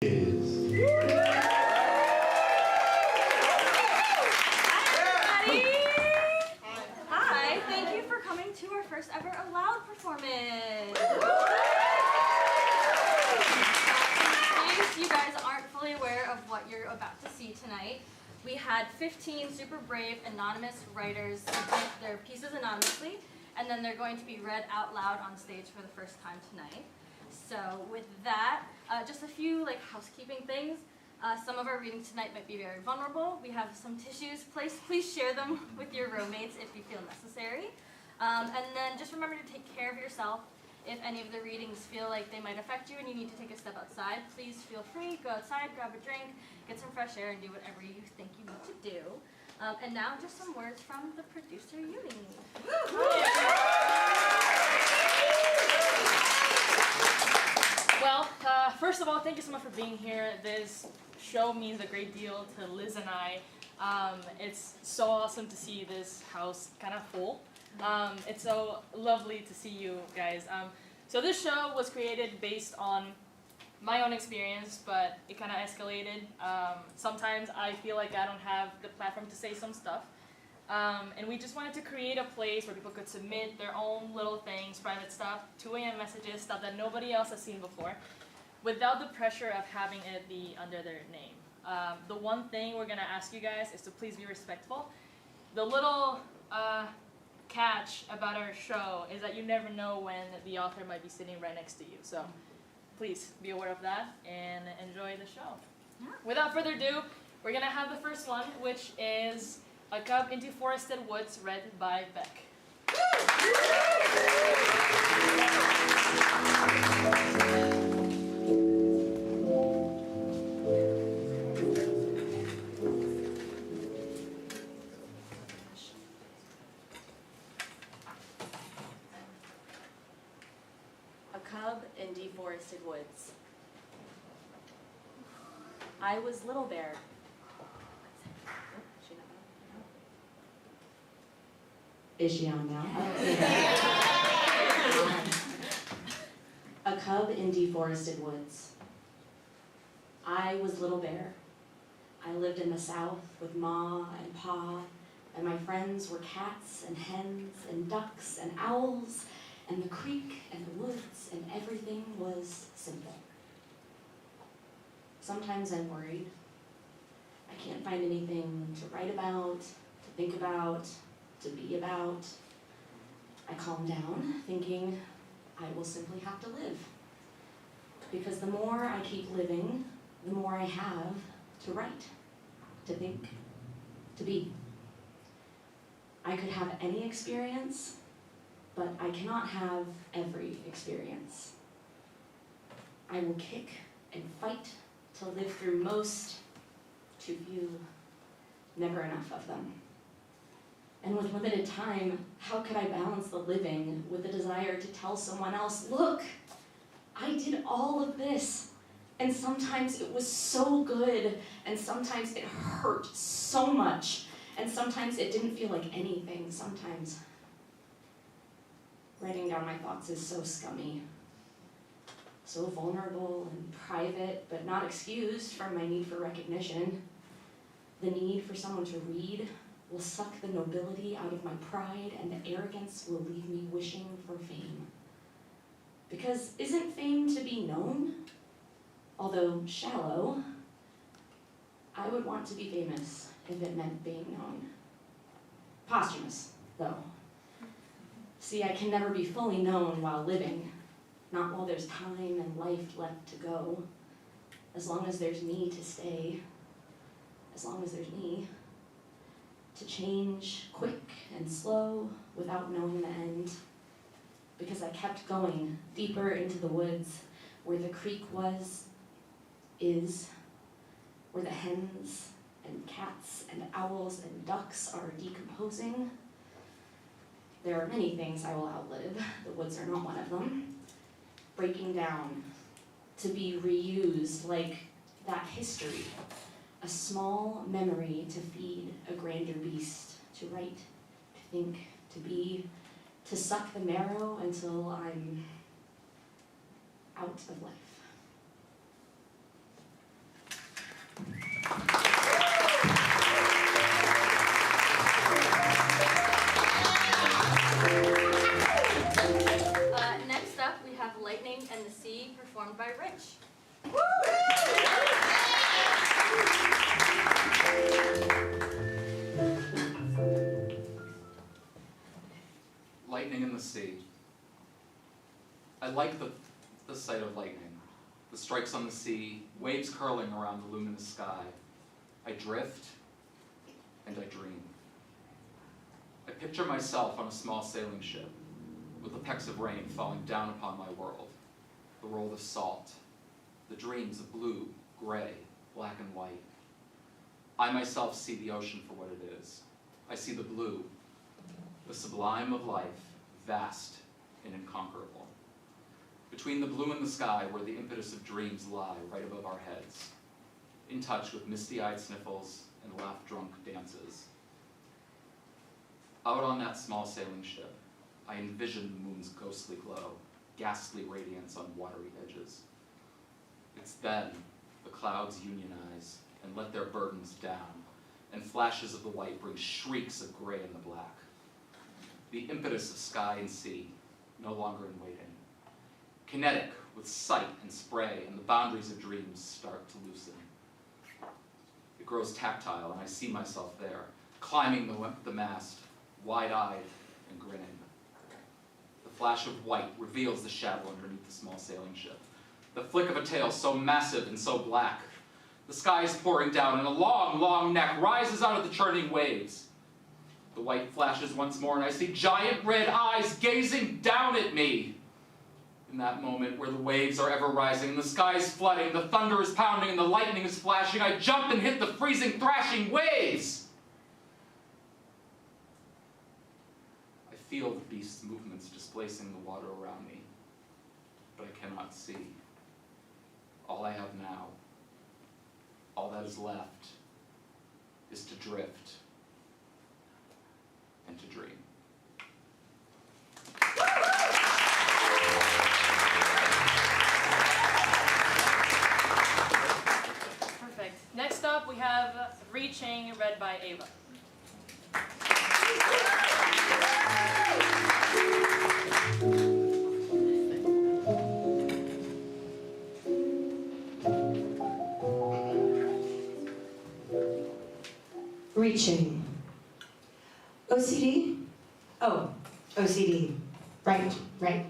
is... Hi, thank you for coming to our first ever Alloud performance. In case you guys aren't fully aware of what you're about to see tonight, we had 15 super brave anonymous writers submit their pieces anonymously, and then they're going to be read out loud on stage for the first time tonight. So with that, just a few housekeeping things. Some of our readings tonight might be very vulnerable. We have some tissues. Please share them with your roommates if you feel necessary. And then just remember to take care of yourself. If any of the readings feel like they might affect you and you need to take a step outside, please feel free. Go outside, grab a drink, get some fresh air, and do whatever you think you need to do. And now just some words from the producer, Yumi. Well, first of all, thank you so much for being here. This show means a great deal to Liz and I. It's so awesome to see this house kind of full. It's so lovely to see you guys. So this show was created based on my own experience, but it kind of escalated. Sometimes I feel like I don't have the platform to say some stuff. And we just wanted to create a place where people could submit their own little things, private stuff, 2 a.m. messages, stuff that nobody else has seen before, without the pressure of having it be under their name. The one thing we're going to ask you guys is to please be respectful. The little catch about our show is that you never know when the author might be sitting right next to you. So please be aware of that and enjoy the show. Yeah. Without further ado, we're going to have the first one, which is A Cub in Deforested Woods, read by Beck. A cub in deforested woods. I was Little Bear. Is she on now? A cub in deforested woods. I was Little Bear. I lived in the South with Ma and Pa, and my friends were cats and hens and ducks and owls, and the creek and the woods, and everything was simple. Sometimes I'm worried. I can't find anything to write about, to think about, to be about. I calm down, thinking I will simply have to live. Because the more I keep living, the more I have to write, to think, to be. I could have any experience, but I cannot have every experience. I will kick and fight to live through most, too few, never enough of them. And with limited time, how could I balance the living with the desire to tell someone else, look, I did all of this, and sometimes it was so good, and sometimes it hurt so much, and sometimes it didn't feel like anything. Sometimes writing down my thoughts is so scummy, so vulnerable and private, but not excused from my need for recognition. The need for someone to read will suck the nobility out of my pride, and the arrogance will leave me wishing for fame. Because isn't fame to be known? Although shallow, I would want to be famous if it meant being known. Posthumous, though. See, I can never be fully known while living, not while there's time and life left to go. As long as there's me to stay, as long as there's me to change quick and slow without knowing the end. Because I kept going deeper into the woods where the creek is, where the hens and cats and owls and ducks are decomposing. There are many things I will outlive. The woods are not one of them. Breaking down to be reused like that history. A small memory to feed a grander beast, to write, to think, to be, to suck the marrow until I'm out of life. by Rich. Lightning in the sea. I like the sight of lightning. The strikes on the sea, waves curling around the luminous sky. I drift and I dream. I picture myself on a small sailing ship with the pecks of rain falling down upon my world, the world of salt, the dreams of blue, gray, black and white. I myself see the ocean for what it is. I see the blue, the sublime of life, vast and inconquerable. Between the blue and the sky, where the impetus of dreams lie right above our heads, in touch with misty-eyed sniffles and laugh-drunk dances. Out on that small sailing ship, I envision the moon's ghostly glow, ghastly radiance on watery edges. It's then the clouds unionize and let their burdens down, and flashes of the white bring shrieks of gray and the black. The impetus of sky and sea, no longer in waiting. Kinetic with sight and spray, and the boundaries of dreams start to loosen. It grows tactile, and I see myself there, climbing the mast, wide-eyed and grinning. The flash of white reveals the shadow underneath the small sailing ship. The flick of a tail so massive and so black. The sky is pouring down, and a long, long neck rises out of the churning waves. The white flashes once more, and I see giant red eyes gazing down at me. In that moment where the waves are ever rising, and the sky is flooding, the thunder is pounding, and the lightning is flashing, I jump and hit the freezing, thrashing waves. I feel the beast's movements displacing the water around me, but I cannot see. All I have now, all that is left, is to drift and to dream. Perfect. Next up, we have Reaching, read by Ava. Reaching. OCD? Oh, OCD. Right.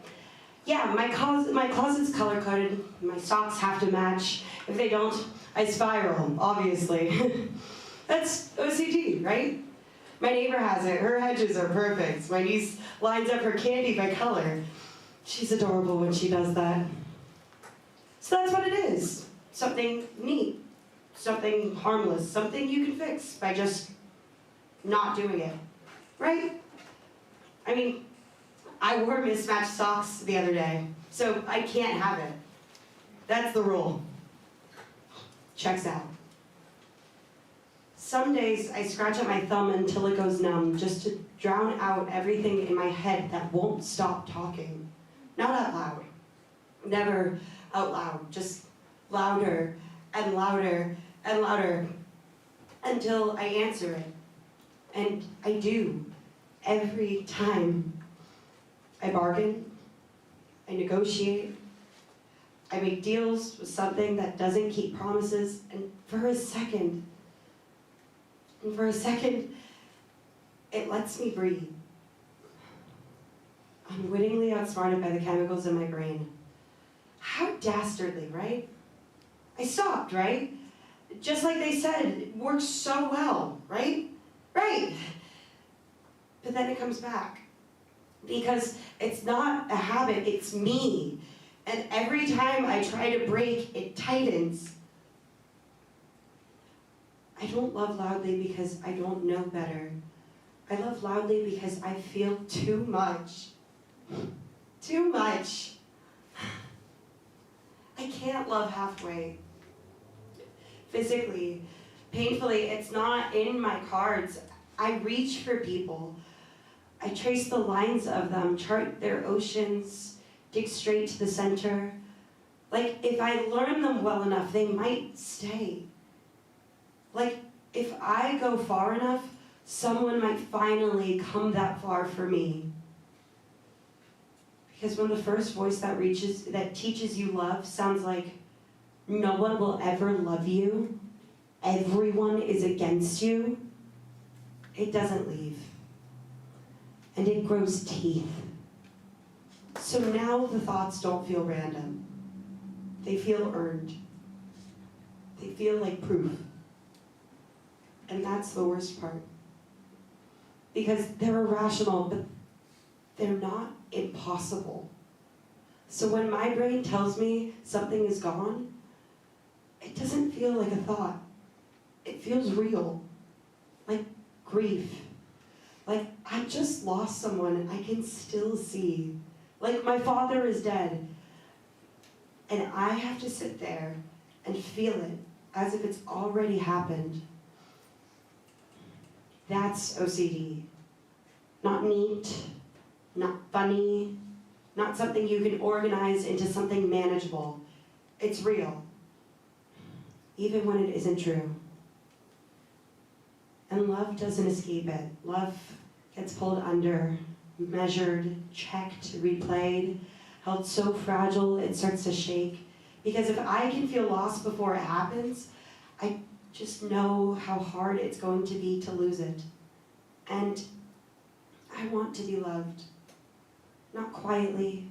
Yeah, my closet's color-coded. My socks have to match. If they don't, I spiral, obviously. That's OCD, right? My neighbor has it. Her hedges are perfect. My niece lines up her candy by color. She's adorable when she does that. So that's what it is. Something neat. Something harmless. Something you can fix by just not doing it. Right? I mean, I wore mismatched socks the other day, so I can't have it. That's the rule. Checks out. Some days I scratch at my thumb until it goes numb, just to drown out everything in my head that won't stop talking. Not out loud. Never out loud, just louder and louder and louder until I answer it. And I do, every time. I bargain, I negotiate, I make deals with something that doesn't keep promises, and for a second, it lets me breathe. Unwittingly outsmarted by the chemicals in my brain. How dastardly, right? I stopped, right? Just like they said, it works so well, right? Right. But then it comes back. Because it's not a habit, it's me. And every time I try to break, it tightens. I don't love loudly because I don't know better. I love loudly because I feel too much. Too much. I can't love halfway. Physically, painfully, it's not in my cards. I reach for people. I trace the lines of them, chart their oceans, dig straight to the center. Like, if I learn them well enough, they might stay. Like, if I go far enough, someone might finally come that far for me. Because when the first voice that teaches you love sounds like no one will ever love you, everyone is against you, it doesn't leave. And it grows teeth. So now the thoughts don't feel random. They feel earned. They feel like proof. And that's the worst part. Because they're irrational, but they're not impossible. So when my brain tells me something is gone, it doesn't feel like a thought. It feels real. Like grief. Like I just lost someone I can still see. Like my father is dead. And I have to sit there and feel it as if it's already happened. That's OCD. Not neat, not funny, not something you can organize into something manageable. It's real, even when it isn't true. And love doesn't escape it. Love gets pulled under, measured, checked, replayed, held so fragile it starts to shake. Because if I can feel lost before it happens, I just know how hard it's going to be to lose it. And I want to be loved. Not quietly,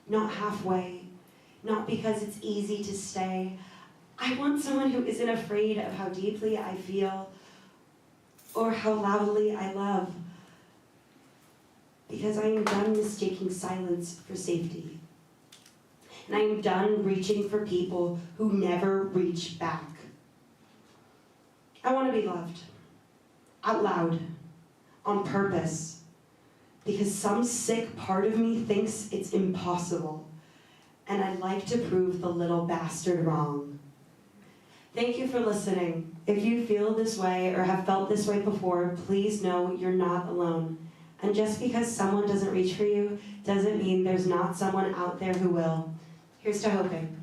not halfway, not because it's easy to stay. I want someone who isn't afraid of how deeply I feel or how loudly I love. Because I am done mistaking silence for safety. And I am done reaching for people who never reach back. I want to be loved. Out loud. On purpose. Because some sick part of me thinks it's impossible. And I'd like to prove the little bastard wrong. Thank you for listening. If you feel this way or have felt this way before, please know you're not alone. And just because someone doesn't reach for you doesn't mean there's not someone out there who will. Here's to hoping.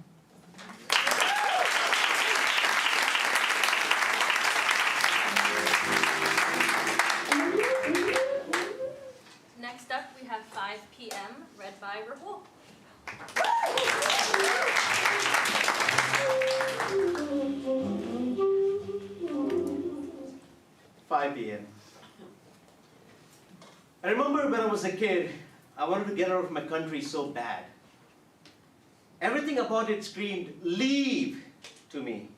Next up, we have 5 p.m., read by Rahul. 5 p.m. I remember when I was a kid, I wanted to get out of my country so bad. Everything about it screamed, leave, to me.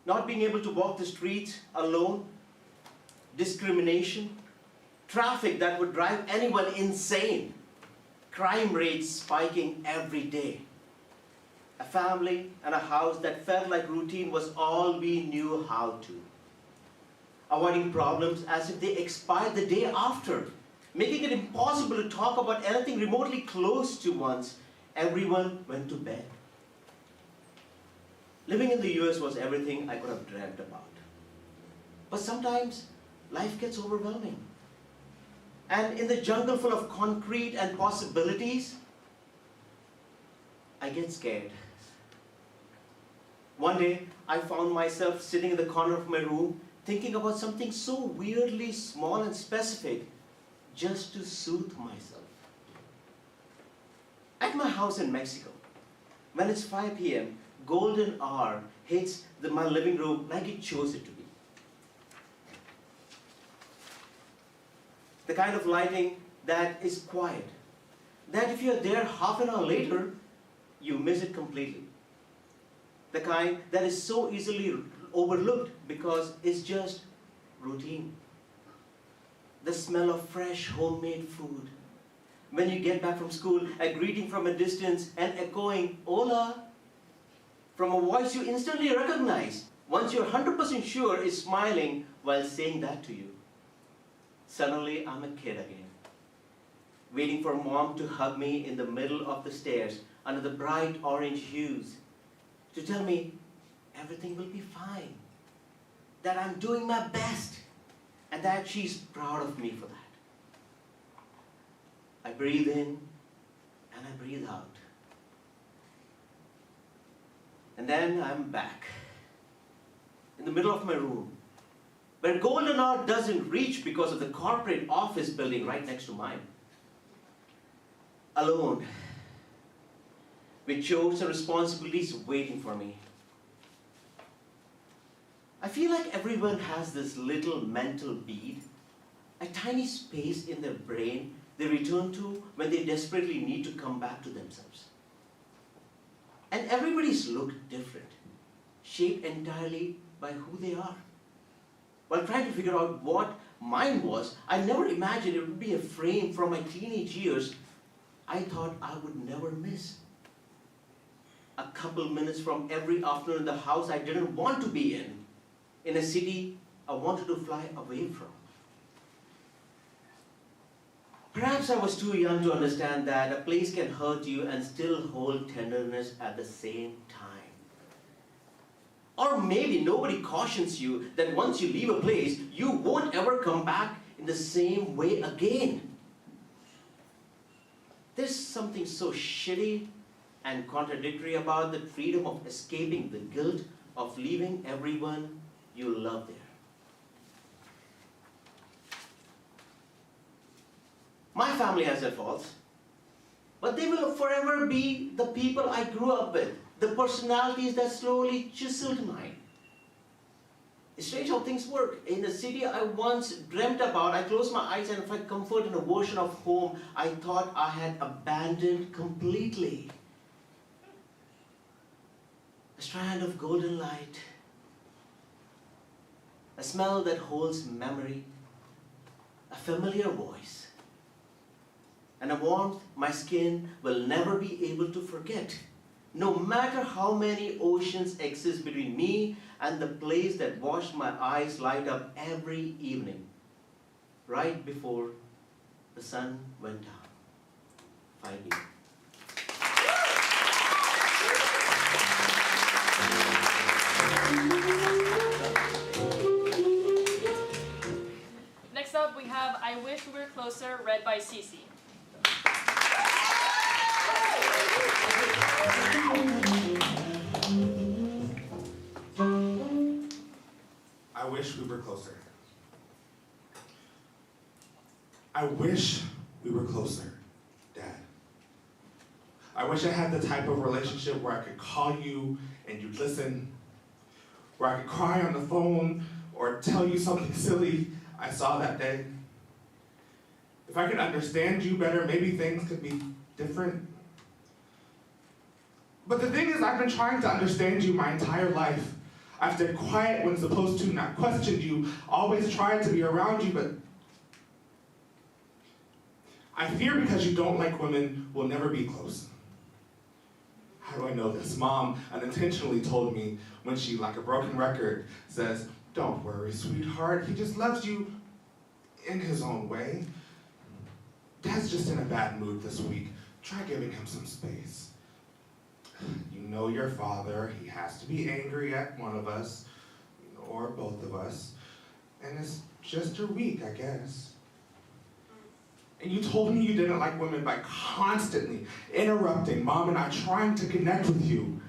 Not being able to walk the streets alone, discrimination, traffic that would drive anyone insane, crime rates spiking every day. A family and a house that felt like routine was all we knew how to. Avoiding problems as if they expired the day after, making it impossible to talk about anything remotely close to once everyone went to bed. Living in the US was everything I could have dreamt about. But sometimes life gets overwhelming. And in the jungle full of concrete and possibilities, I get scared. One day, I found myself sitting in the corner of my room thinking about something so weirdly small and specific just to soothe myself. At my house in Mexico, when it's 5 p.m., golden hour hits my living room like it chose it to be. The kind of lighting that is quiet, that if you're there half an hour later, you miss it completely. The kind that is so easily overlooked because it's just routine. The smell of fresh homemade food. When you get back from school, a greeting from a distance and echoing, hola, from a voice you instantly recognize, once you're 100% sure is smiling while saying that to you. Suddenly, I'm a kid again, waiting for mom to hug me in the middle of the stairs under the bright orange hues, to tell me everything will be fine, that I'm doing my best, and that she's proud of me for that. I breathe in and I breathe out. And then I'm back, in the middle of my room, where golden hour doesn't reach because of the corporate office building right next to mine. alone, with chores and responsibilities waiting for me. I feel like everyone has this little mental bead, a tiny space in their brain they return to when they desperately need to come back to themselves. And everybody's look different, shaped entirely by who they are. While trying to figure out what mine was, I never imagined it would be a frame from my teenage years I thought I would never miss. A couple minutes from every afternoon in the house I didn't want to be in a city I wanted to fly away from. Perhaps I was too young to understand that a place can hurt you and still hold tenderness at the same time. Or maybe nobody cautions you that once you leave a place, you won't ever come back in the same way again. There's something so shitty and contradictory about the freedom of escaping the guilt of leaving everyone you love there. My family has their faults, but they will forever be the people I grew up with, the personalities that slowly chiseled mine. It's strange how things work. In the city I once dreamt about, I closed my eyes and found comfort in a version of home I thought I had abandoned completely. A strand of golden light, a smell that holds memory, a familiar voice, and a warmth my skin will never be able to forget. No matter how many oceans exist between me and the place that watched my eyes light up every evening, right before the sun went down. 5 years. Next up, we have I Wish We Were Closer, read by Cece. I wish we were closer. I wish we were closer, Dad. I wish I had the type of relationship where I could call you and you'd listen, where I could cry on the phone or tell you something silly I saw that day. If I could understand you better, maybe things could be different. But the thing is, I've been trying to understand you my entire life. I've stayed quiet when supposed to, not questioned you, always tried to be around you, but I fear because you don't like women, we'll never be close. How do I know this? Mom unintentionally told me when she, like a broken record, says, "Don't worry, sweetheart, he just loves you in his own way. Dad's just in a bad mood this week. Try giving him some space. You know your father, he has to be angry at one of us, or both of us, and it's just your week, I guess." And you told me you didn't like women by constantly interrupting Mom and I trying to connect with you.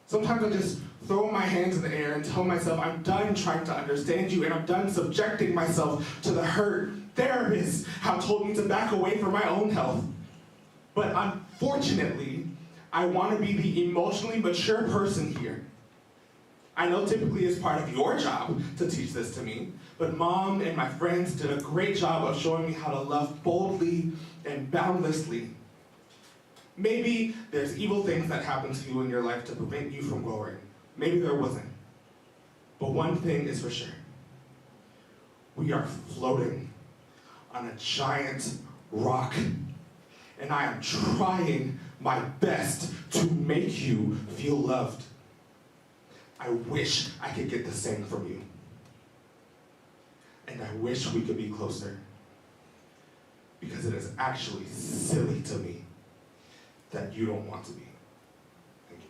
Sometimes I just throw my hands in the air and tell myself I'm done trying to understand you and I'm done subjecting myself to the hurt. Therapists have told me to back away for my own health. But unfortunately, I want to be the emotionally mature person here. I know typically it's part of your job to teach this to me, but Mom and my friends did a great job of showing me how to love boldly and boundlessly. Maybe there's evil things that happen to you in your life to prevent you from growing. Maybe there wasn't. But one thing is for sure. We are floating on a giant rock, and I am trying my best to make you feel loved. I wish I could get the same from you. And I wish we could be closer. Because it is actually silly to me that you don't want to be. Thank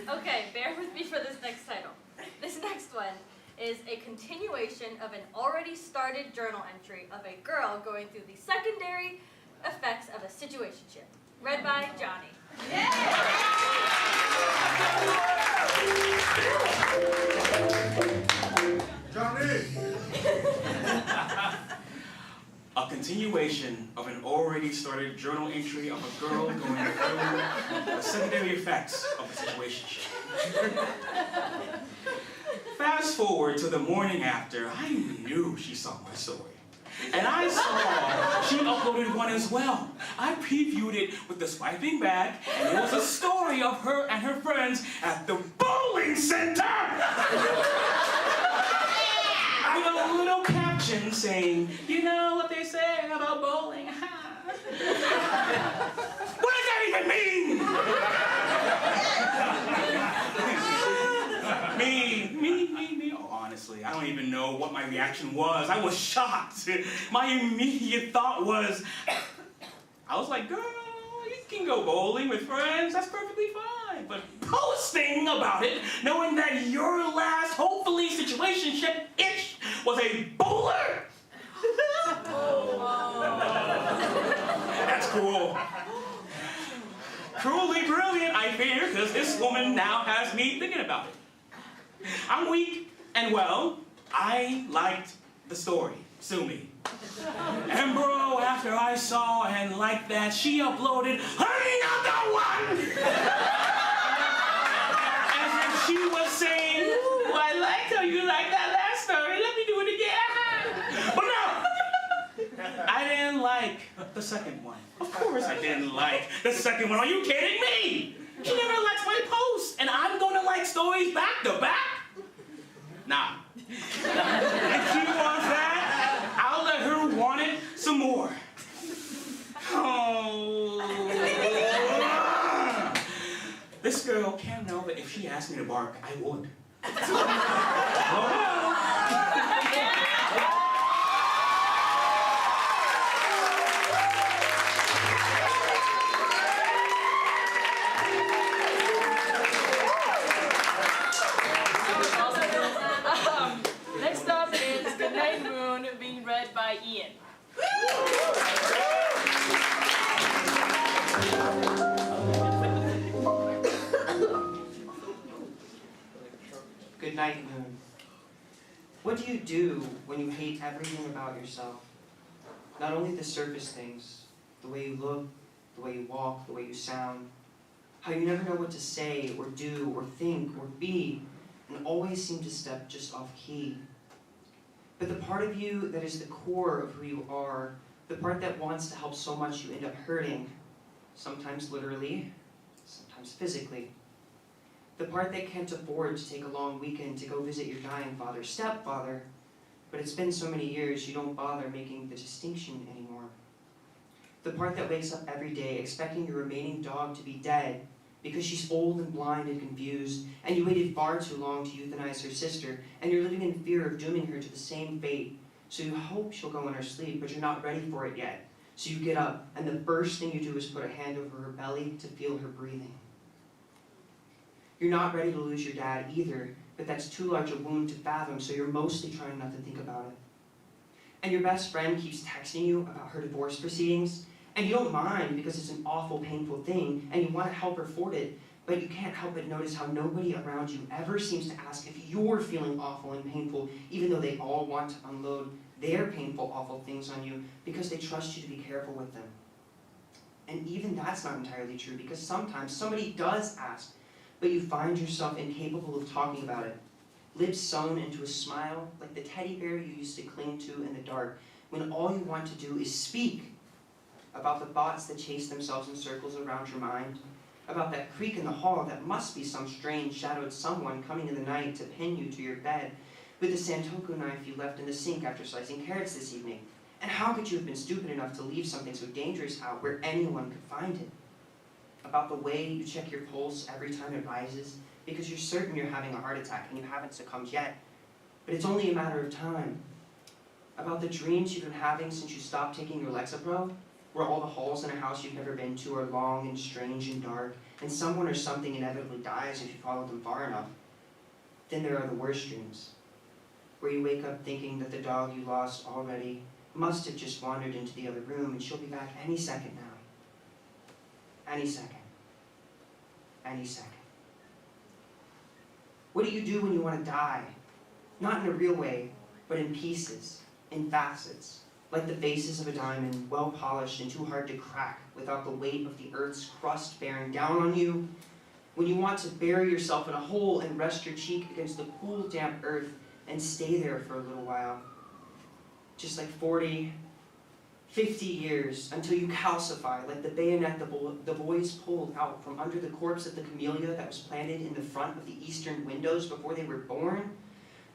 Okay, bear with me for this next title. This next one is a continuation of an already started journal entry of a girl going through the secondary effects of a situationship. Read by Johnny. Yeah! Johnny! A continuation of an already started journal entry of a girl going through the secondary effects of a situationship. Fast forward to the morning after, I knew she saw my story. And I saw she uploaded one as well. I previewed it with the swiping back, and it was a story of her and her friends at the bowling center! With a little caption saying, you know what they say about bowling? What does that even mean? Me. Oh, honestly, I don't even know what my reaction was. I was shocked. My immediate thought was, I was like, girl, you can go bowling with friends. That's perfectly fine. But posting about it, knowing that your last, hopefully, situationship-ish was a bowler? That's cool. Cruelly brilliant, I fear, because this woman now has me thinking about it. I'm weak, and well, I liked the story. Sue me. And bro, after I saw and liked that, she uploaded another one! As if she was saying, ooh, I liked how you liked that last story, let me do it again. But no! I didn't like the second one. Of course I didn't like the second one. Are you kidding me? She never likes my posts, and I'm gonna like stories back to back? Nah. If she wants that, I'll let her want it some more. Oh. This girl can't know that if she asked me to bark, I would. Oh. Next up is The Night Moon, being read by Ian. Good night, Moon. What do you do when you hate everything about yourself? Not only the surface things, the way you look, the way you walk, the way you sound, how you never know what to say or do or think or be, and always seem to step just off key. But the part of you that is the core of who you are, the part that wants to help so much you end up hurting, sometimes literally, sometimes physically. The part that can't afford to take a long weekend to go visit your dying father, stepfather, but it's been so many years you don't bother making the distinction anymore. The part that wakes up every day expecting your remaining dog to be dead because she's old and blind and confused, and you waited far too long to euthanize her sister, and you're living in fear of dooming her to the same fate. So you hope she'll go in her sleep, but you're not ready for it yet. So you get up, and the first thing you do is put a hand over her belly to feel her breathing. You're not ready to lose your dad either, but that's too large a wound to fathom, so you're mostly trying not to think about it. And your best friend keeps texting you about her divorce proceedings, and you don't mind because it's an awful, painful thing, and you want to help her afford it, but you can't help but notice how nobody around you ever seems to ask if you're feeling awful and painful, even though they all want to unload their painful, awful things on you because they trust you to be careful with them. And even that's not entirely true, because sometimes somebody does ask, but you find yourself incapable of talking about it. Lips sewn into a smile, like the teddy bear you used to cling to in the dark, when all you want to do is speak about the thoughts that chase themselves in circles around your mind, about that creak in the hall that must be some strange shadowed someone coming in the night to pin you to your bed, with the santoku knife you left in the sink after slicing carrots this evening. And how could you have been stupid enough to leave something so dangerous out where anyone could find it? About the way you check your pulse every time it rises, because you're certain you're having a heart attack and you haven't succumbed yet, but it's only a matter of time. About the dreams you've been having since you stopped taking your Lexapro, where all the halls in a house you've never been to are long and strange and dark, and someone or something inevitably dies if you follow them far enough. Then there are the worst dreams, where you wake up thinking that the dog you lost already must have just wandered into the other room and she'll be back any second now. Any second. Any second. What do you do when you want to die? Not in a real way, but in pieces, in facets, like the faces of a diamond, well polished and too hard to crack without the weight of the earth's crust bearing down on you. When you want to bury yourself in a hole and rest your cheek against the cool, damp earth and stay there for a little while. Just like 40, 50 years until you calcify like the bayonet the boys pulled out from under the corpse of the camellia that was planted in the front of the eastern windows before they were born.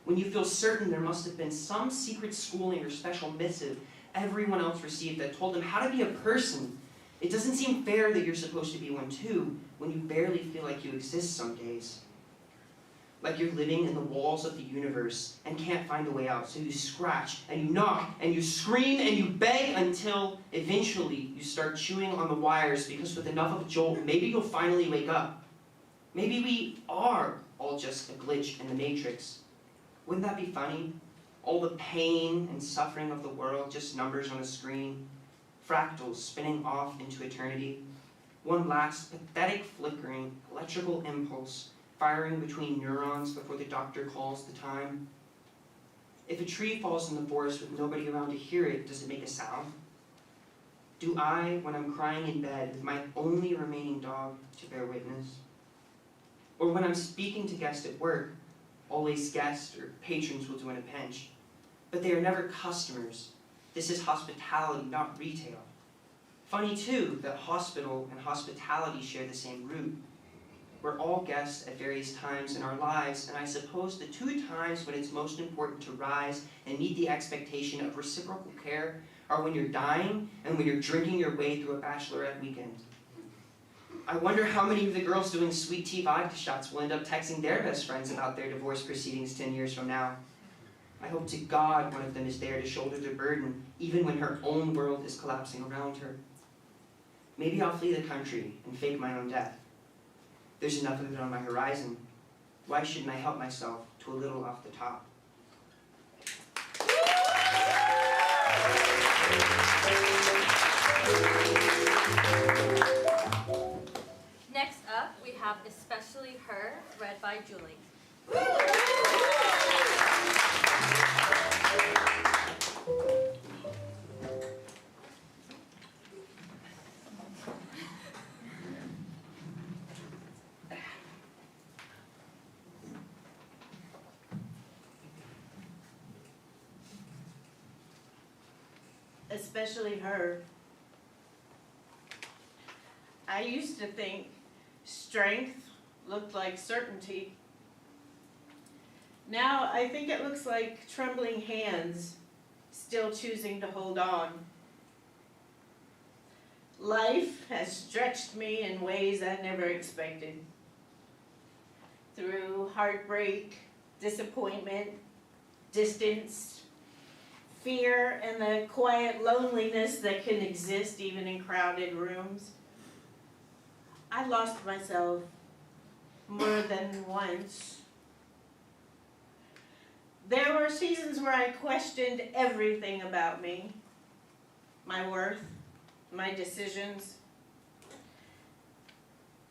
When you feel certain there must have been some secret schooling or special missive everyone else received that told them how to be a person. It doesn't seem fair that you're supposed to be one too, when you barely feel like you exist some days. Like you're living in the walls of the universe and can't find a way out, so you scratch and you knock and you scream and you beg until eventually you start chewing on the wires, because with enough of a jolt, maybe you'll finally wake up. Maybe we are all just a glitch in the matrix. Wouldn't that be funny? All the pain and suffering of the world, just numbers on a screen, fractals spinning off into eternity. One last pathetic flickering electrical impulse firing between neurons before the doctor calls the time. If a tree falls in the forest with nobody around to hear it, does it make a sound? Do I, when I'm crying in bed with my only remaining dog to bear witness? Or when I'm speaking to guests at work, always guests or patrons will do in a pinch, but they are never customers. This is hospitality, not retail. Funny too that hospital and hospitality share the same root. We're all guests at various times in our lives, and I suppose the two times when it's most important to rise and meet the expectation of reciprocal care are when you're dying and when you're drinking your way through a bachelorette weekend. I wonder how many of the girls doing sweet tea vodka shots will end up texting their best friends about their divorce proceedings 10 years from now. I hope to God one of them is there to shoulder their burden, even when her own world is collapsing around her. Maybe I'll flee the country and fake my own death. There's enough of it on my horizon. Why shouldn't I help myself to a little off the top? Next up, we have Especially Her, read by Julie. Especially her. I used to think strength looked like certainty. Now I think it looks like trembling hands still choosing to hold on. Life has stretched me in ways I never expected. Through heartbreak, disappointment, distance, fear, and the quiet loneliness that can exist even in crowded rooms. I lost myself more than once. There were seasons where I questioned everything about me, my worth, my decisions,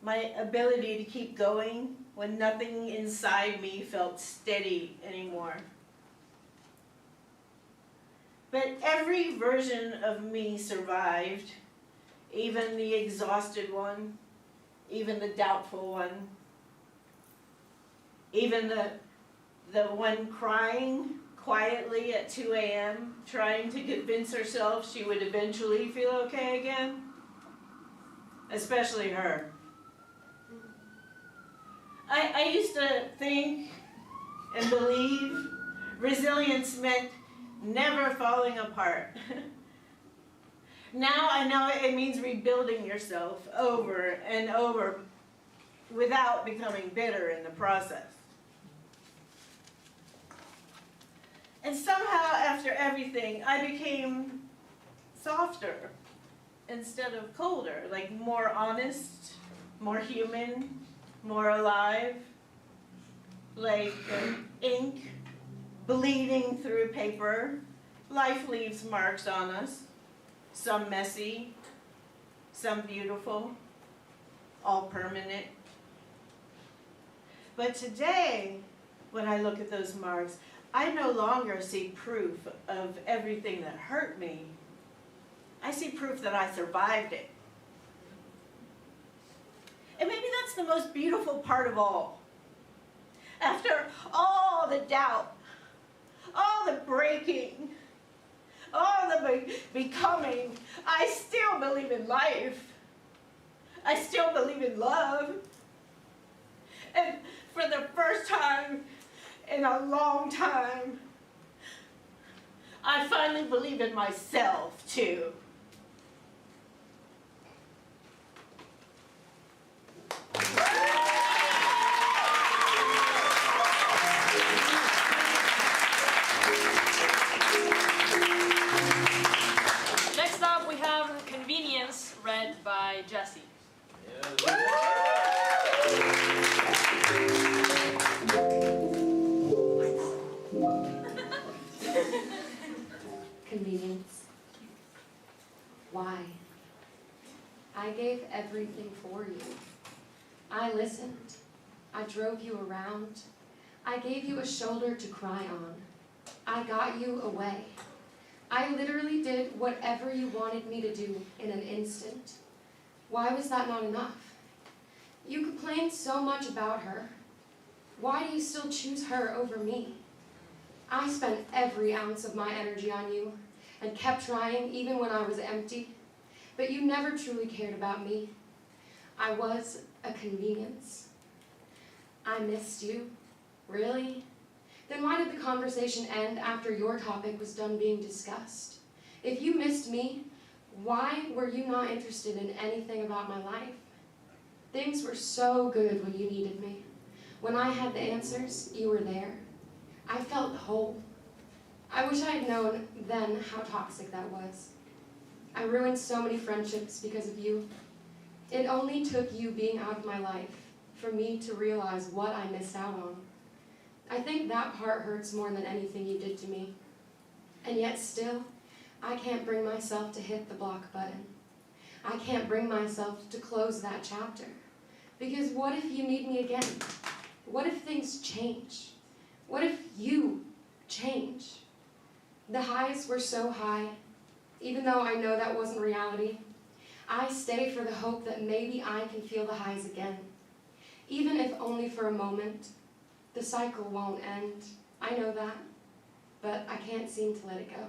my ability to keep going when nothing inside me felt steady anymore. But every version of me survived, even the exhausted one, even the doubtful one, even the one crying quietly at 2 a.m., trying to convince herself she would eventually feel okay again. Especially her. I used to think and believe resilience meant never falling apart. Now I know it means rebuilding yourself over and over without becoming bitter in the process. And somehow after everything, I became softer instead of colder, like more honest, more human, more alive, like ink bleeding through paper. Life leaves marks on us, some messy, some beautiful, all permanent. But today, when I look at those marks, I no longer see proof of everything that hurt me. I see proof that I survived it. And maybe that's the most beautiful part of all. After all the doubt, all the breaking, all the becoming, I still believe in life. I still believe in love. And for the first time in a long time, I finally believe in myself too. Next up, we have Convenience, read by Jesse. Convenience. Why? I gave everything for you. I listened. I drove you around. I gave you a shoulder to cry on. I got you away. I literally did whatever you wanted me to do in an instant. Why was that not enough? You complained so much about her. Why do you still choose her over me? I spent every ounce of my energy on you and kept trying even when I was empty, but you never truly cared about me. I was a convenience. I missed you. Really? Then why did the conversation end after your topic was done being discussed? If you missed me, why were you not interested in anything about my life? Things were so good when you needed me. When I had the answers, you were there. I felt whole. I wish I had known then how toxic that was. I ruined so many friendships because of you. It only took you being out of my life for me to realize what I missed out on. I think that part hurts more than anything you did to me. And yet still, I can't bring myself to hit the block button. I can't bring myself to close that chapter. Because what if you need me again? What if things change? What if you change? The highs were so high, even though I know that wasn't reality. I stay for the hope that maybe I can feel the highs again. Even if only for a moment. The cycle won't end. I know that, but I can't seem to let it go.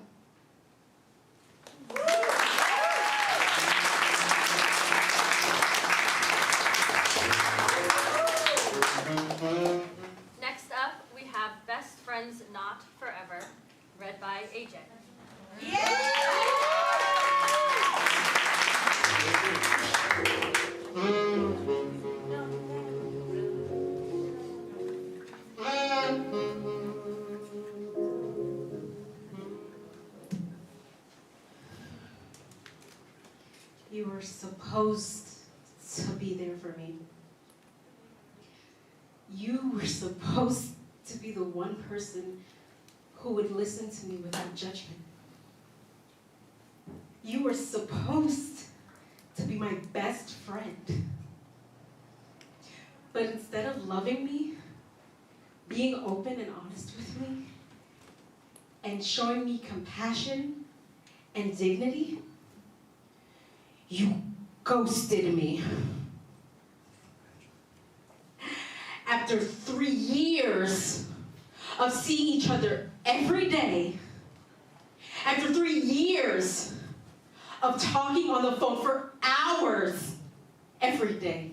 Next up, we have Best Friends Not Forever, read by AJ. You were supposed to be there for me. You were supposed to be the one person who would listen to me without judgment. You were supposed to be my best friend. But instead of loving me, being open and honest with me, and showing me compassion and dignity, you ghosted me. After 3 years of seeing each other every day, after 3 years of talking on the phone for hours every day,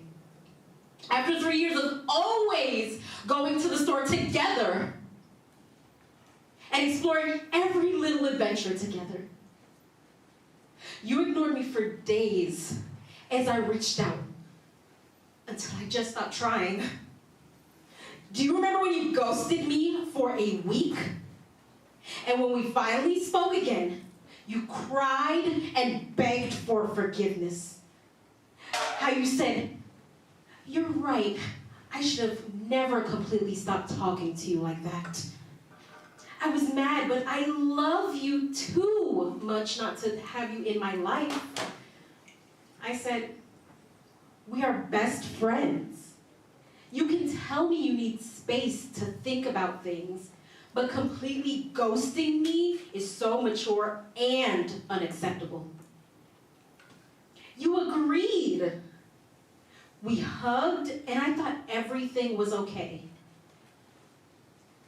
after 3 years of always going to the store together and exploring every little adventure together, you ignored me for days as I reached out until I just stopped trying. Do you remember when you ghosted me for a week? And when we finally spoke again, you cried and begged for forgiveness. How you said, "You're right, I should have never completely stopped talking to you like that. I was mad, but I love you too much not to have you in my life." I said, "We are best friends. You can tell me you need space to think about things, but completely ghosting me is so mature and unacceptable. You agreed. We hugged, and I thought everything was okay.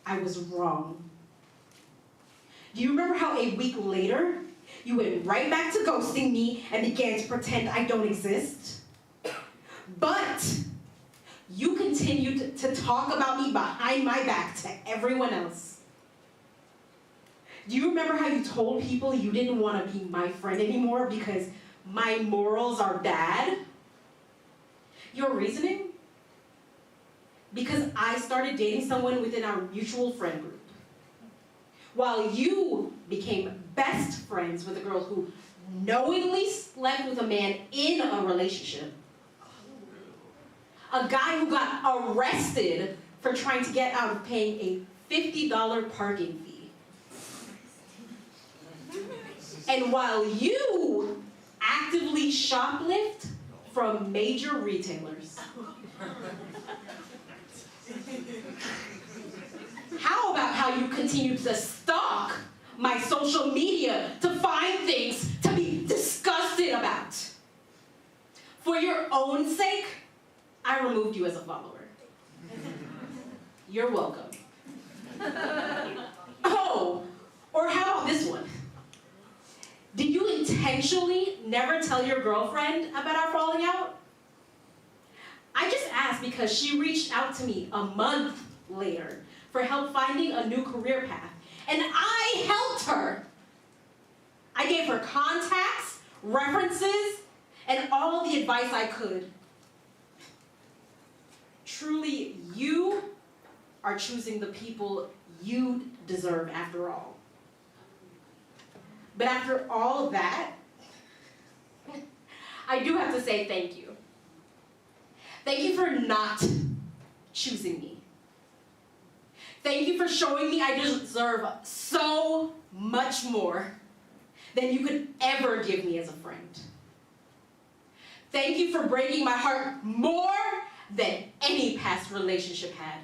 I was wrong. Do you remember how a week later, you went right back to ghosting me and began to pretend I don't exist? But you continued to talk about me behind my back to everyone else. Do you remember how you told people you didn't want to be my friend anymore because my morals are bad? Your reasoning? Because I started dating someone within our mutual friend group. While you became best friends with a girl who knowingly slept with a man in a relationship. A guy who got arrested for trying to get out of paying a $50 parking fee. And while you actively shoplift from major retailers. How about how you continue to stalk my social media to find things to be disgusted about? For your own sake, I removed you as a follower. You're welcome. Oh, or how about this one? Did you intentionally never tell your girlfriend about our falling out? I just asked because she reached out to me a month later for help finding a new career path, and I helped her. I gave her contacts, references, and all the advice I could. Truly, you are choosing the people you deserve after all. But after all of that, I do have to say thank you. Thank you for not choosing me. Thank you for showing me I deserve so much more than you could ever give me as a friend. Thank you for breaking my heart more than any past relationship had.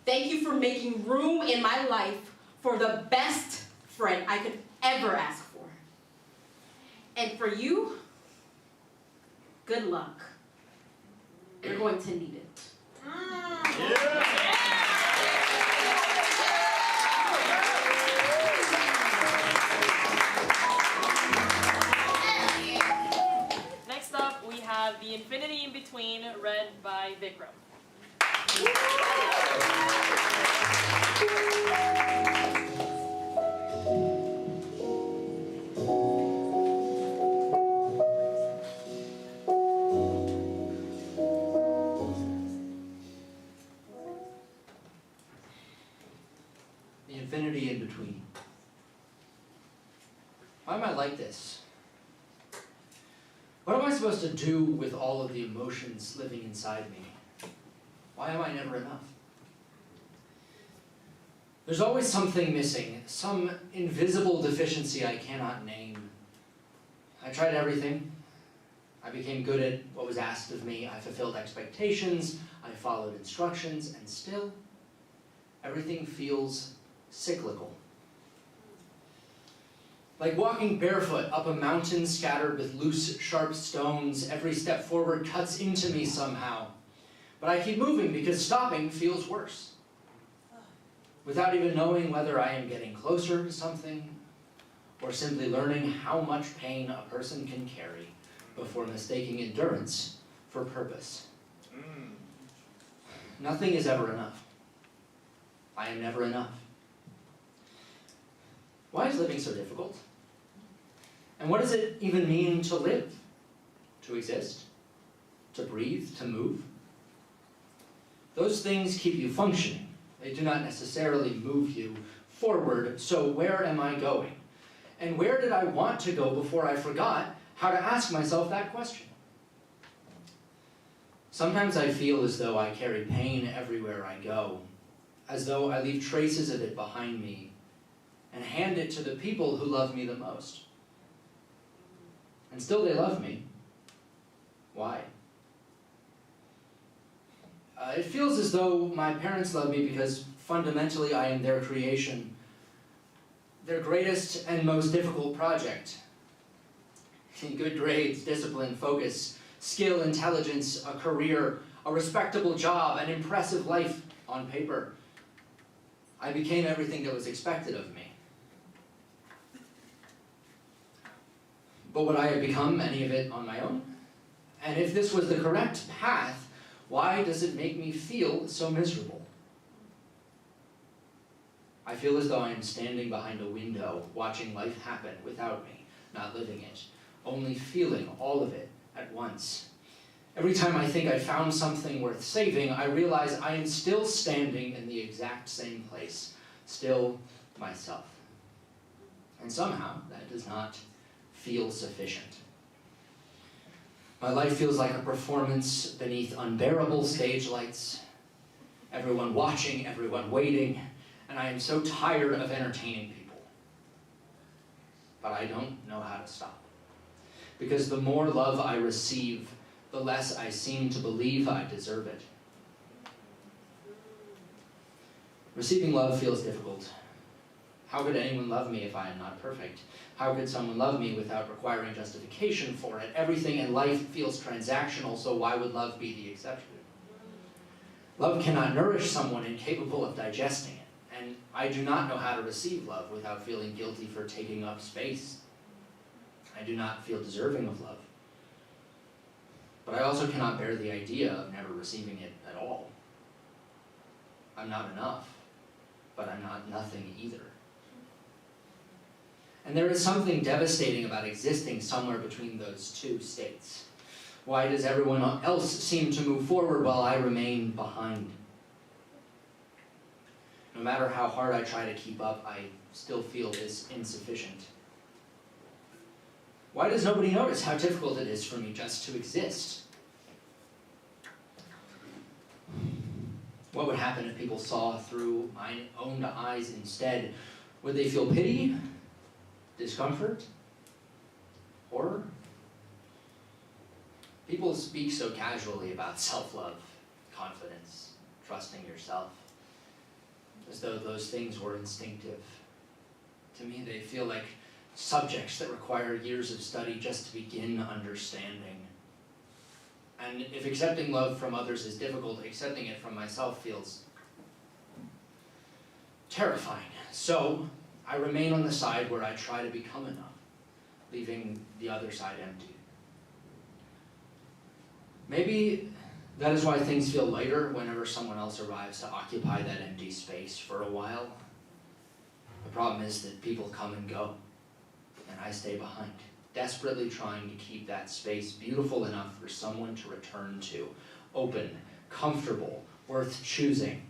Thank you for making room in my life for the best friend I could ever ask for. And for you, good luck. You're going to need it. Next up, we have The Infinity in Between, read by Vikram. The infinity in between. Why am I like this? What am I supposed to do with all of the emotions living inside me? Why am I never enough? There's always something missing, some invisible deficiency I cannot name. I tried everything. I became good at what was asked of me. I fulfilled expectations. I followed instructions, and still, everything feels cyclical. Like walking barefoot up a mountain scattered with loose, sharp stones, every step forward cuts into me somehow. But I keep moving because stopping feels worse. Without even knowing whether I am getting closer to something or simply learning how much pain a person can carry before mistaking endurance for purpose. Nothing is ever enough. I am never enough. Why is living so difficult? And what does it even mean to live? To exist? To breathe? To move? Those things keep you functioning. They do not necessarily move you forward, so where am I going? And where did I want to go before I forgot how to ask myself that question? Sometimes I feel as though I carry pain everywhere I go, as though I leave traces of it behind me and hand it to the people who love me the most. And still they love me. Why? It feels as though my parents love me because fundamentally I am their creation, their greatest and most difficult project. Good grades, discipline, focus, skill, intelligence, a career, a respectable job, an impressive life on paper. I became everything that was expected of me. But would I have become any of it on my own? And if this was the correct path, why does it make me feel so miserable? I feel as though I am standing behind a window, watching life happen without me, not living it, only feeling all of it at once. Every time I think I found something worth saving, I realize I am still standing in the exact same place, still myself. And somehow, that does not feel sufficient. My life feels like a performance beneath unbearable stage lights, everyone watching, everyone waiting, and I am so tired of entertaining people. But I don't know how to stop. Because the more love I receive, the less I seem to believe I deserve it. Receiving love feels difficult. How could anyone love me if I am not perfect? How could someone love me without requiring justification for it? Everything in life feels transactional, so why would love be the exception? Love cannot nourish someone incapable of digesting it, and I do not know how to receive love without feeling guilty for taking up space. I do not feel deserving of love. But I also cannot bear the idea of never receiving it at all. I'm not enough, but I'm not nothing either. And there is something devastating about existing somewhere between those two states. Why does everyone else seem to move forward while I remain behind? No matter how hard I try to keep up, I still feel is insufficient. Why does nobody notice how difficult it is for me just to exist? What would happen if people saw through my own eyes instead? Would they feel pity? Discomfort? Horror? People speak so casually about self-love, confidence, trusting yourself, as though those things were instinctive. To me, they feel like subjects that require years of study just to begin understanding. And if accepting love from others is difficult, accepting it from myself feels terrifying. So I remain on the side where I try to become enough, leaving the other side empty. Maybe that is why things feel lighter whenever someone else arrives to occupy that empty space for a while. The problem is that people come and go, and I stay behind, desperately trying to keep that space beautiful enough for someone to return to, open, comfortable, worth choosing.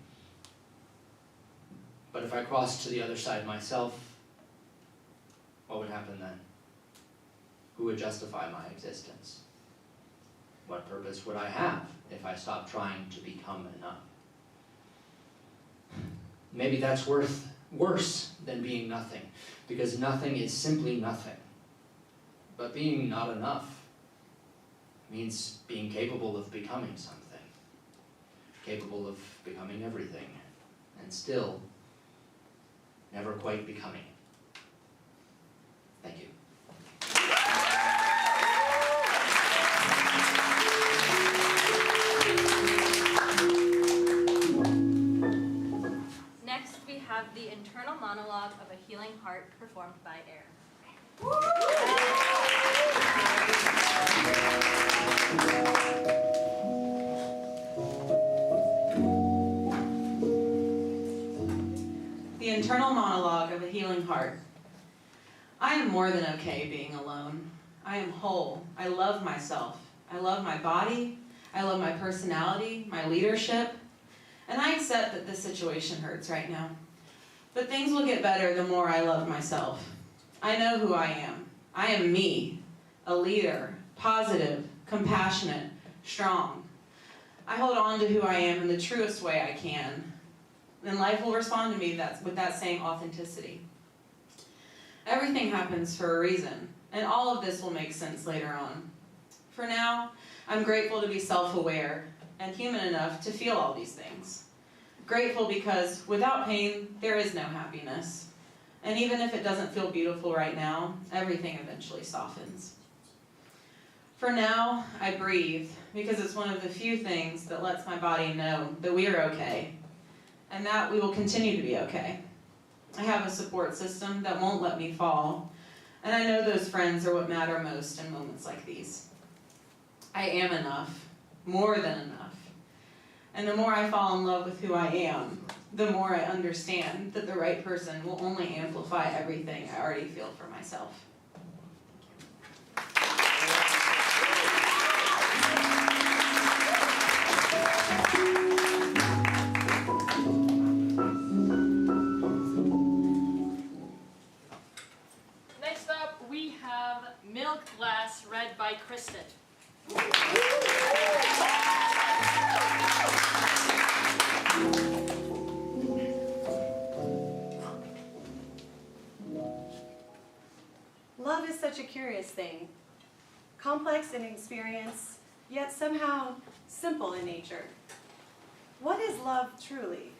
But if I crossed to the other side myself, what would happen then? Who would justify my existence? What purpose would I have if I stopped trying to become enough? Maybe that's worse than being nothing, because nothing is simply nothing. But being not enough means being capable of becoming something, capable of becoming everything, and still never quite becoming. Thank you. Next, we have the internal monologue of a healing heart performed by Air. The internal monologue of a healing heart. I am more than okay being alone. I am whole. I love myself. I love my body. I love my personality, my leadership. And I accept that this situation hurts right now. But things will get better the more I love myself. I know who I am. I am me, a leader, positive, compassionate, strong. I hold on to who I am in the truest way I can. Then life will respond to me with that same authenticity. Everything happens for a reason, and all of this will make sense later on. For now, I'm grateful to be self-aware and human enough to feel all these things. Grateful because without pain, there is no happiness. And even if it doesn't feel beautiful right now, everything eventually softens. For now, I breathe because it's one of the few things that lets my body know that we are okay and that we will continue to be okay. I have a support system that won't let me fall, and I know those friends are what matter most in moments like these. I am enough, more than enough. And the more I fall in love with who I am, the more I understand that the right person will only amplify everything I already feel for myself. Next up, we have Milk Glass, read by Kristen. Love is such a curious thing, complex in experience, yet somehow simple in nature. What is love truly?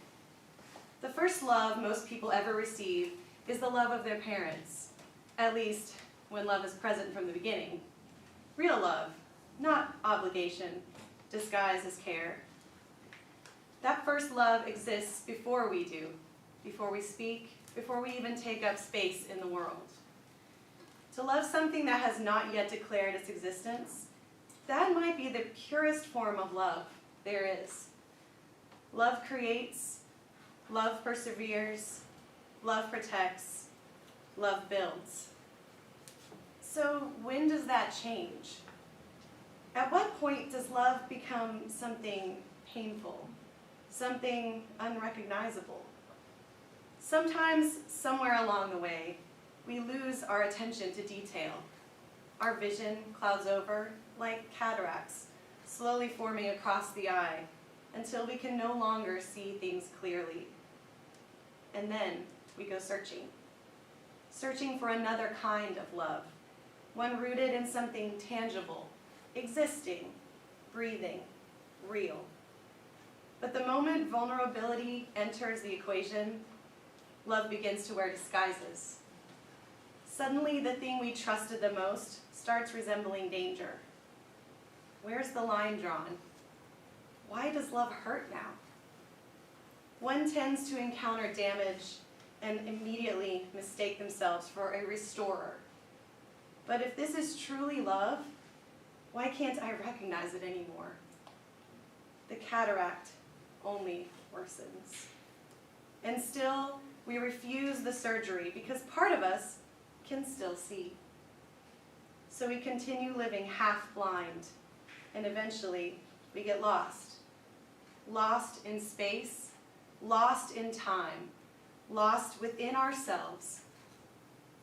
The first love most people ever receive is the love of their parents, at least when love is present from the beginning. Real love, not obligation, disguised as care. That first love exists before we do, before we speak, before we even take up space in the world. To love something that has not yet declared its existence, that might be the purest form of love there is. Love creates, love perseveres, love protects, love builds. So when does that change? At what point does love become something painful, something unrecognizable? Sometimes, somewhere along the way, we lose our attention to detail. Our vision clouds over like cataracts, slowly forming across the eye until we can no longer see things clearly. And then we go searching. Searching for another kind of love, one rooted in something tangible, existing, breathing, real. But the moment vulnerability enters the equation, love begins to wear disguises. Suddenly, the thing we trusted the most starts resembling danger. Where's the line drawn? Why does love hurt now? One tends to encounter damage and immediately mistake themselves for a restorer. But if this is truly love, why can't I recognize it anymore? The cataract only worsens. And still, we refuse the surgery because part of us can still see. So we continue living half blind, and eventually we get lost. Lost in space, lost in time, lost within ourselves.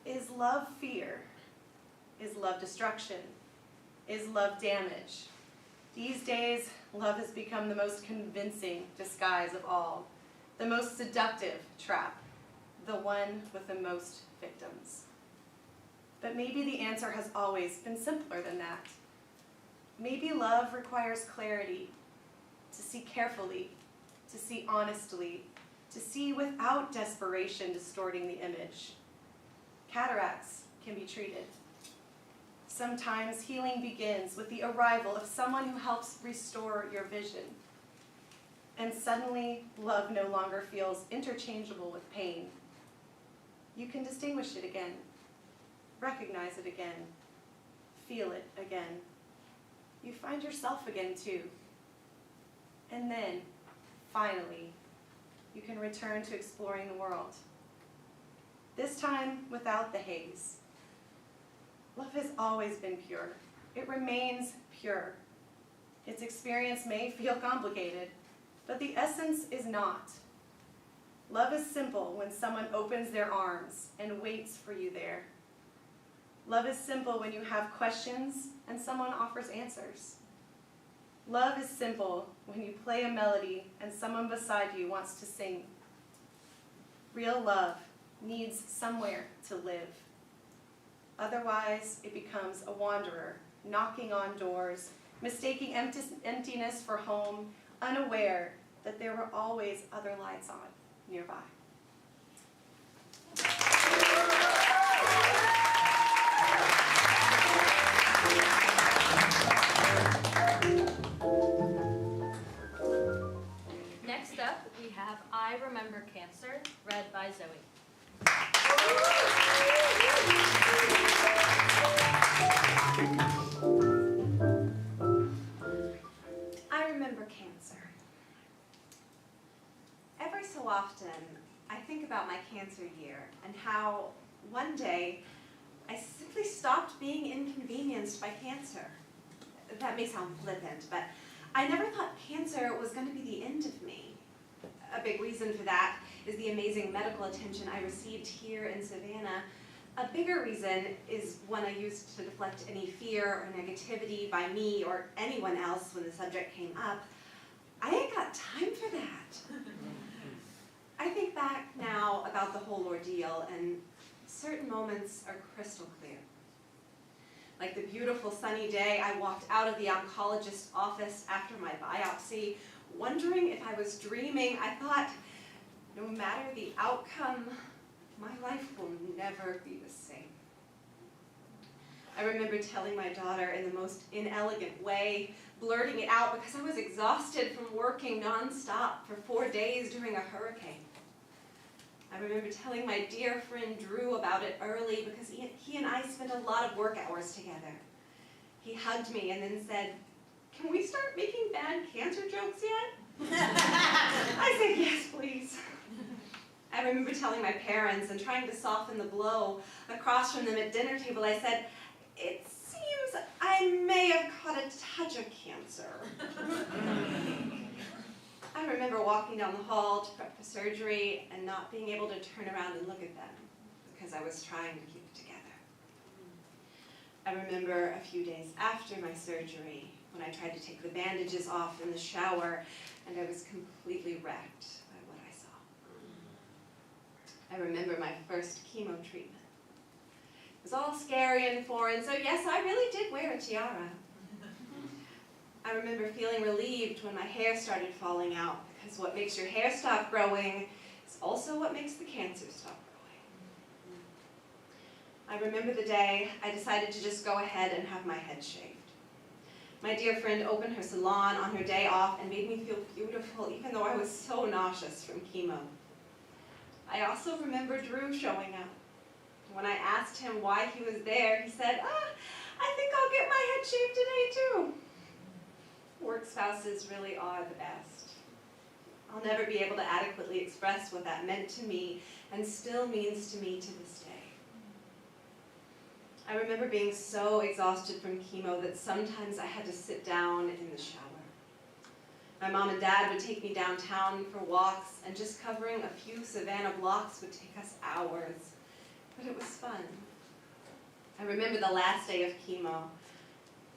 Is love fear? Is love destruction? Is love damage? These days, love has become the most convincing disguise of all, the most seductive trap, the one with the most victims. But maybe the answer has always been simpler than that. Maybe love requires clarity, to see carefully, to see honestly, to see without desperation distorting the image. Cataracts can be treated. Sometimes healing begins with the arrival of someone who helps restore your vision. And suddenly, love no longer feels interchangeable with pain. You can distinguish it again, recognize it again, feel it again. You find yourself again too. And then, finally, you can return to exploring the world. This time without the haze. Love has always been pure. It remains pure. Its experience may feel complicated, but the essence is not. Love is simple when someone opens their arms and waits for you there. Love is simple when you have questions and someone offers answers. Love is simple when you play a melody and someone beside you wants to sing. Real love needs somewhere to live. Otherwise, it becomes a wanderer, knocking on doors mistaking emptiness for home, unaware that there were always other lights on nearby. Next up, we have I Remember Cancer, read by Zoe. I remember cancer. Every so often, I think about my cancer year and how one day I simply stopped being inconvenienced by cancer. That may sound flippant, but I never thought cancer was going to be the end of me. A big reason for that is the amazing medical attention I received here in Savannah. A bigger reason is one I used to deflect any fear or negativity by me or anyone else when the subject came up. I ain't got time for that. I think back now about the whole ordeal, and certain moments are crystal clear. Like the beautiful sunny day I walked out of the oncologist's office after my biopsy, wondering if I was dreaming. I thought, no matter the outcome, my life will never be the same. I remember telling my daughter in the most inelegant way, blurting it out because I was exhausted from working nonstop for 4 days during a hurricane. I remember telling my dear friend Drew about it early because he and I spent a lot of work hours together. He hugged me and then said, "Can we start making bad cancer jokes yet?" I said, "Yes, please." I remember telling my parents and trying to soften the blow. Across from them at dinner table, I said, "It seems I may have caught a touch of cancer." I remember walking down the hall to prep for surgery and not being able to turn around and look at them because I was trying to keep it together. I remember a few days after my surgery when I tried to take the bandages off in the shower and I was completely wrecked by what I saw. I remember my first chemo treatment. It was all scary and foreign, so yes, I really did wear a tiara. I remember feeling relieved when my hair started falling out, because what makes your hair stop growing is also what makes the cancer stop growing. I remember the day I decided to just go ahead and have my head shaved. My dear friend opened her salon on her day off and made me feel beautiful, even though I was so nauseous from chemo. I also remember Drew showing up. When I asked him why he was there, he said, "I think I'll get my head shaved today too." Work spouses really are the best. I'll never be able to adequately express what that meant to me and still means to me to this day. I remember being so exhausted from chemo that sometimes I had to sit down in the shower. My mom and dad would take me downtown for walks, and just covering a few Savannah blocks would take us hours, but it was fun. I remember the last day of chemo.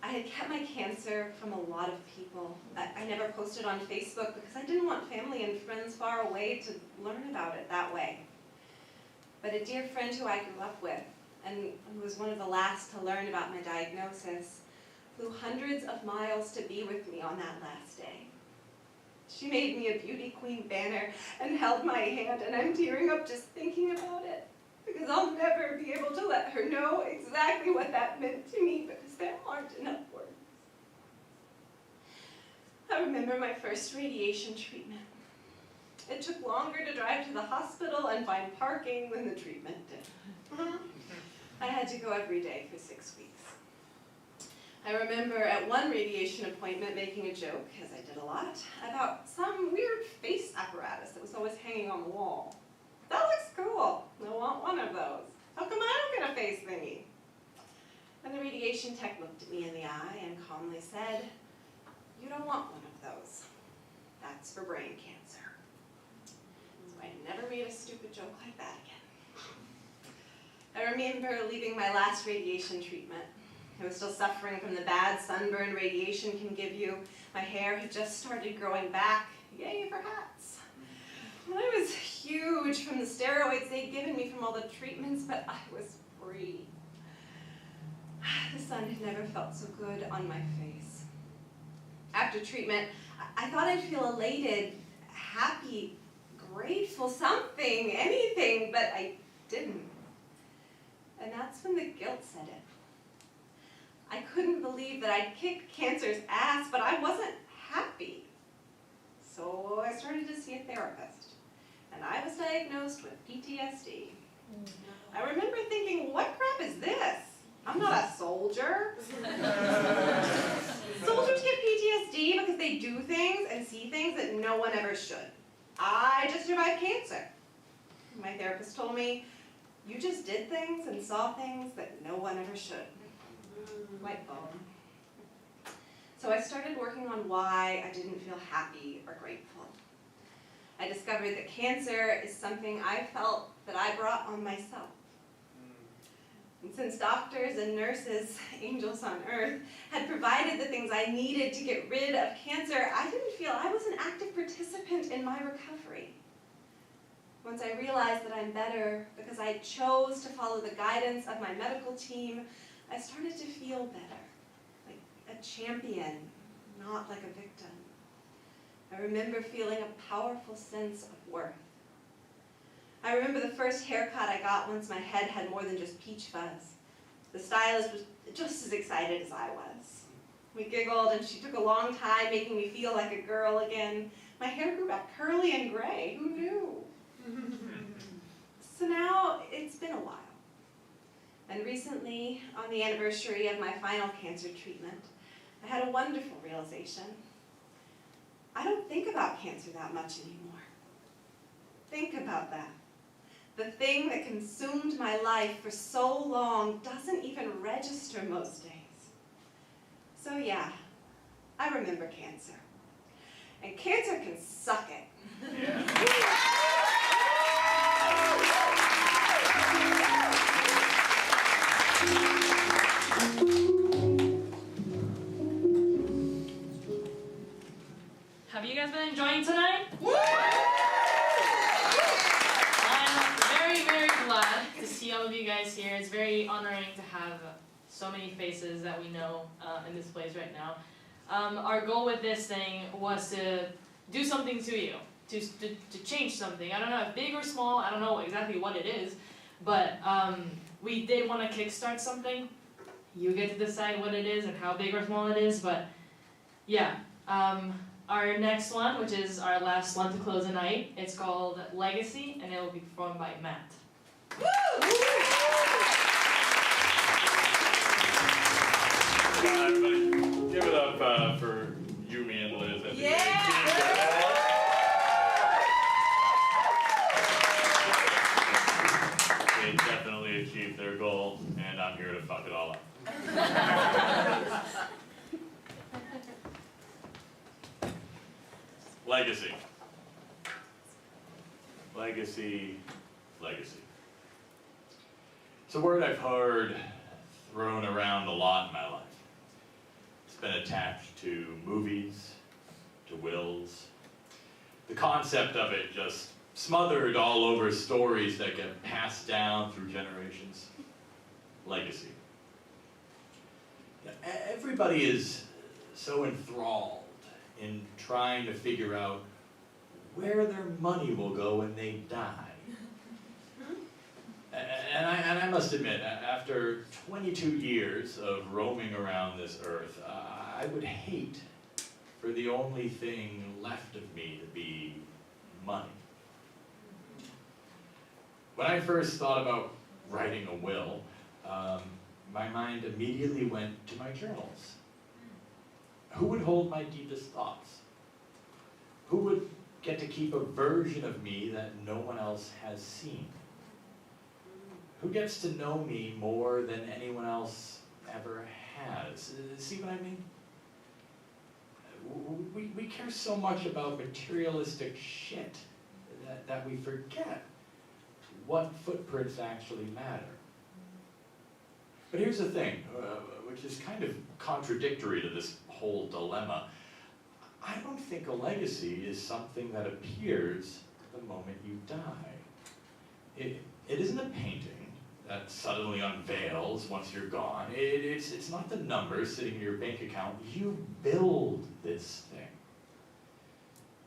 I had kept my cancer from a lot of people. I never posted on Facebook because I didn't want family and friends far away to learn about it that way. But a dear friend who I grew up with, and who was one of the last to learn about my diagnosis, flew hundreds of miles to be with me on that last day. She made me a beauty queen banner and held my hand, and I'm tearing up just thinking about it, because I'll never be able to let her know exactly what that meant to me, because there aren't enough words. I remember my first radiation treatment. It took longer to drive to the hospital and find parking than the treatment did. I had to go every day for 6 weeks. I remember at one radiation appointment making a joke, as I did a lot, about some weird face apparatus that was always hanging on the wall. "That looks cool. I want one of those. How come I don't get a face thingy?" And the radiation tech looked at me in the eye and calmly said, "You don't want one of those. That's for brain cancer." So I never made a stupid joke like that again. I remember leaving my last radiation treatment. I was still suffering from the bad sunburn radiation can give you. My hair had just started growing back. Yay for hats. I was huge from the steroids they'd given me from all the treatments, but I was free. The sun had never felt so good on my face. After treatment, I thought I'd feel elated, happy, grateful, something, anything, but I didn't. And that's when the guilt set in. I couldn't believe that I'd kicked cancer's ass, but I wasn't happy. So I started to see a therapist, and I was diagnosed with PTSD. I remember thinking, what crap is this? I'm not a soldier. Soldiers get PTSD because they do things and see things that no one ever should. I just survived cancer. My therapist told me, you just did things and saw things that no one ever should. Light bulb. So I started working on why I didn't feel happy or grateful. I discovered that cancer is something I felt that I brought on myself. And since doctors and nurses, angels on earth, had provided the things I needed to get rid of cancer, I didn't feel I was an active participant in my recovery. Once I realized that I'm better because I chose to follow the guidance of my medical team, I started to feel better, like a champion, not like a victim. I remember feeling a powerful sense of worth. I remember the first haircut I got once my head had more than just peach fuzz. The stylist was just as excited as I was. We giggled, and she took a long time making me feel like a girl again. My hair grew back curly and gray. Who knew? So now it's been a while. And recently, on the anniversary of my final cancer treatment, I had a wonderful realization. I don't think about cancer that much anymore. Think about that. The thing that consumed my life for so long doesn't even register most days. So yeah, I remember cancer. And cancer can suck it. Have you guys been enjoying tonight? I'm very, very glad to see all of you guys here. It's very honoring to have so many faces that we know in this place right now. Our goal with this thing was to do something to you, to change something. I don't know if big or small, I don't know exactly what it is, but we did want to kickstart something. You get to decide what it is and how big or small it is, but yeah. Our next one, which is our last one to close the night, it's called Legacy, and it will be performed by Matt. Come on, everybody. Give it up for Yumi and Liz. They definitely achieved their goal, and I'm here to fuck it all up. Legacy. Legacy. Legacy. It's a word I've heard thrown around a lot in my life. It's been attached to movies, to wills. The concept of it just smothered all over stories that get passed down through generations. Legacy. Everybody is so enthralled in trying to figure out where their money will go when they die. And I must admit, after 22 years of roaming around this earth, I would hate for the only thing left of me to be money. When I first thought about writing a will, my mind immediately went to my journals. Who would hold my deepest thoughts? Who would get to keep a version of me that no one else has seen? Who gets to know me more than anyone else ever has? See what I mean? We care so much about materialistic shit that we forget what footprints actually matter. But here's the thing, which is kind of contradictory to this whole dilemma. I don't think a legacy is something that appears the moment you die. It isn't a painting that suddenly unveils once you're gone. It's not the numbers sitting in your bank account. You build this thing.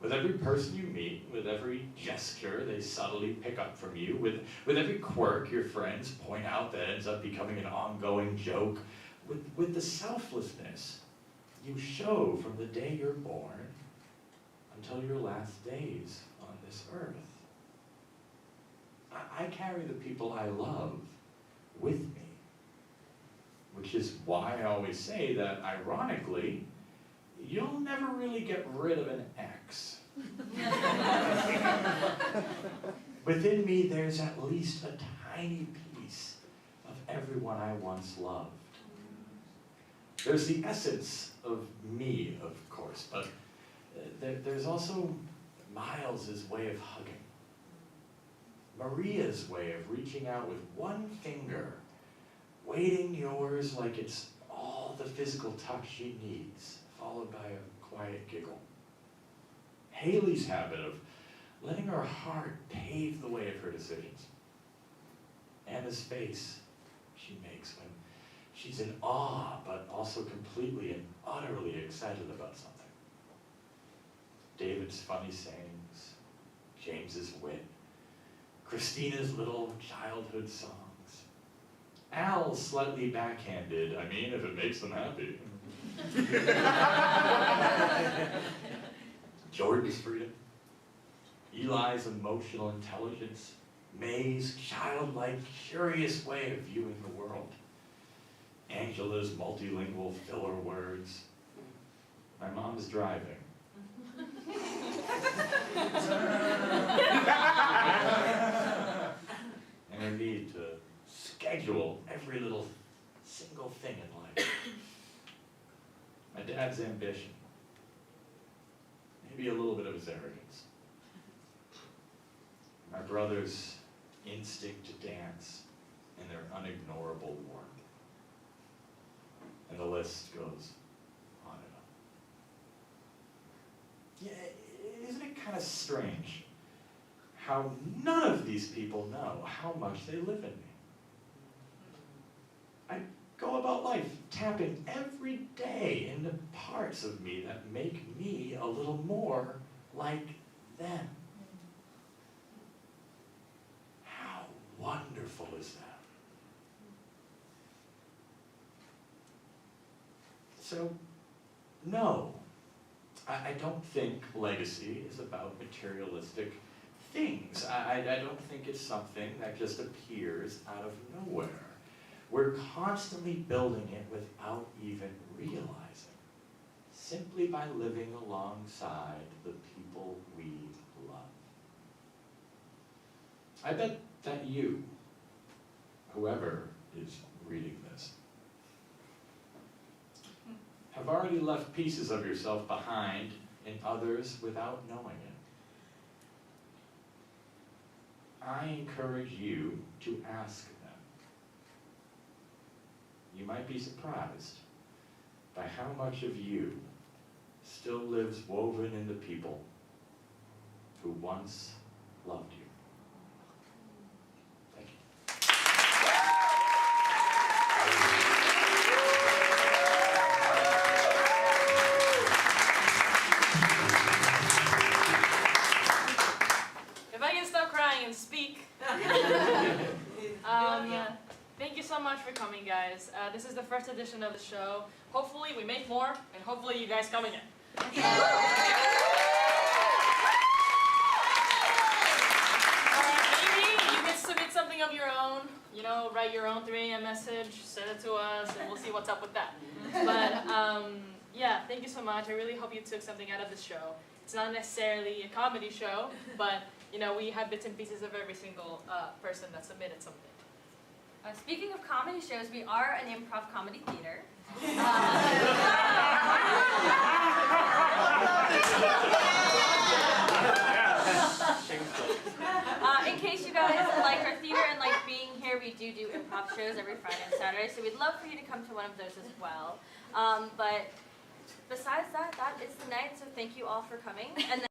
With every person you meet, with every gesture they subtly pick up from you, with every quirk your friends point out that ends up becoming an ongoing joke, with the selflessness you show from the day you're born until your last days on this earth. I carry the people I love with me, which is why I always say that, ironically, you'll never really get rid of an ex. Within me, there's at least a tiny piece of everyone I once loved. There's the essence of me, of course, but there's also Miles's way of hugging, Maria's way of reaching out with one finger, weighting yours like it's all the physical touch she needs, followed by a quiet giggle. Haley's habit of letting her heart pave the way of her decisions. Anna's face she makes when she's in awe, but also completely and utterly excited about something. David's funny sayings, James's wit, Christina's little childhood songs. Al's slightly backhanded, if it makes them happy. Jordan's freedom, Eli's emotional intelligence, May's childlike, curious way of viewing the world, Angela's multilingual filler words. My mom's driving. And I need to schedule every little single thing in life. My dad's ambition. Maybe a little bit of his arrogance. My brother's instinct to dance and their unignorable warmth. And the list goes on and on. Yeah, isn't it kind of strange how none of these people know how much they live in me? I go about life tapping every day into parts of me that make me a little more like them. How wonderful is that? So, no, I don't think legacy is about materialistic things. I don't think it's something that just appears out of nowhere. We're constantly building it without even realizing, simply by living alongside the people we love. I bet that you, whoever is reading this, have already left pieces of yourself behind in others without knowing it. I encourage you to ask them. You might be surprised by how much of you still lives woven in the people who once loved you. Thank you. If I can stop crying and speak. Thank you so much for coming, guys. This is the first edition of the show. Hopefully we make more, and hopefully you guys come again. Maybe you can submit something of your own, write your own 3 a.m. message, send it to us, and we'll see what's up with that. But yeah, thank you so much. I really hope you took something out of this show. It's not necessarily a comedy show, but we have bits and pieces of every single person that submitted something. Speaking of comedy shows, we are an improv comedy theater. In case you guys like our theater and like being here, we do improv shows every Friday and Saturday, so we'd love for you to come to one of those as well. But besides that, that is the night, so thank you all for coming. And